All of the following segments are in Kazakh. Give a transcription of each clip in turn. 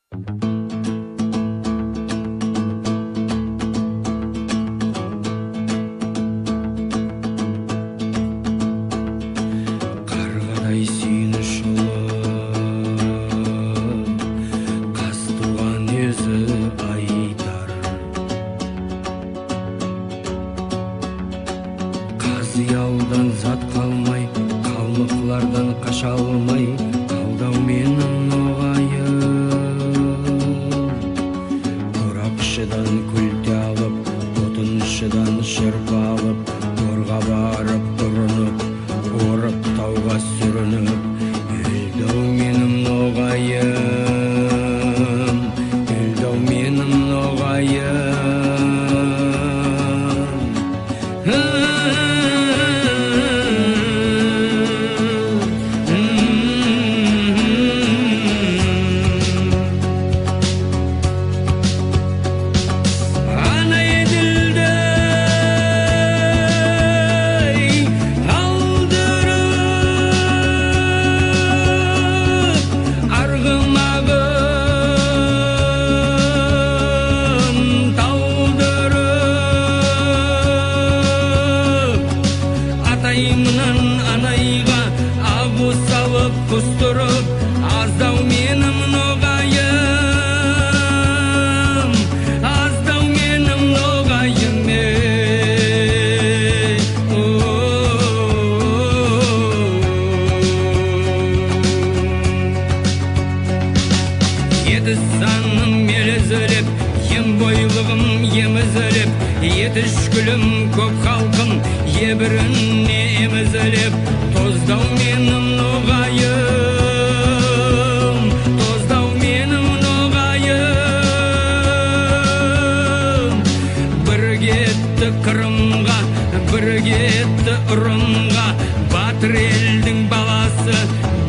Қарғадай сүйініш ұлы, қазтуған өзі айтар. Қазиялдан зат қалмай, қалмықлардан қаша алмай, қалдау менің Қорапшыдан күлте алып, отыншыдан шырпа алып, торға барып ұрынып, орып тауға сүрініп, өлдау менің ноғайым, өлдау менің ноғайым. Атайымнан анайға абу салып құстырып, аздау менің ноғайым, аздау менің ноғайым. Еді саным мелізіліп, ем бойлығым емізіліп, еді шкүлім көп халқым ебіріне емізіліп, тоздау менің ноғайым, тоздау менің ноғайым. Бір кетті Қырымға, бір кетті ұрынға, батыр елдің баласы,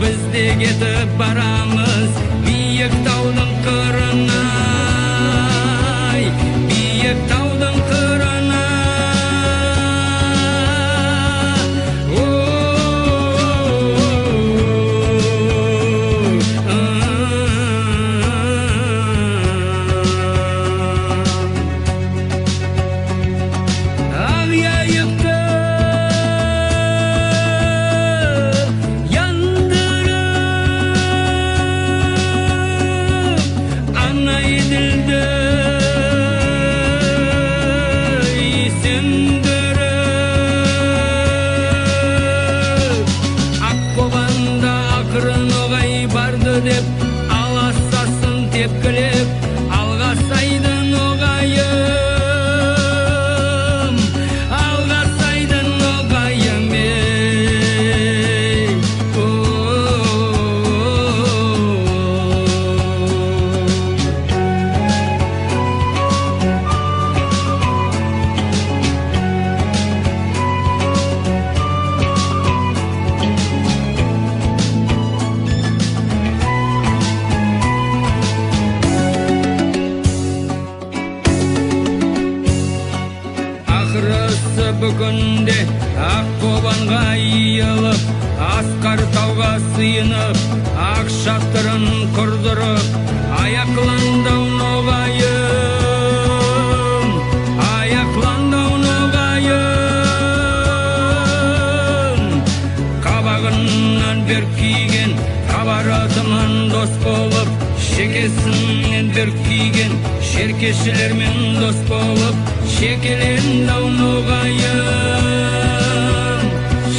біз де кетіп барамыз биік таудың қырына, биік таудың қырына. Деп аласасын тепкілеп, алға сайды ноғайым, алға сайды ноғайым. Бүгінде Аққобанға иылып, Асқар тауға сыйынып, ақ шатырын құрдырып, аяқландау ноғайым, аяқландау ноғайым. Қабағынан бір күйген, қабаратынан дос болып, шекесінен бір күйген, шеркешілермен дос болып, шекелендау ноғайым,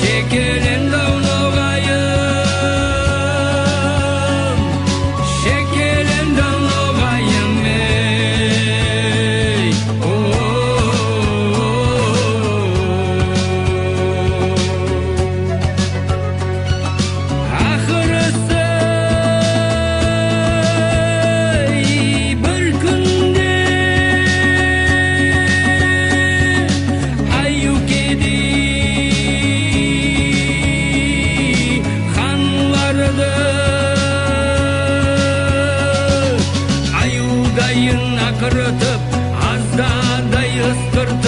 шекелендау ноғайым, шекелендау ноғайым. Ақырысы бір күнде аюдайын ақырытып, аздадай ысқыртып,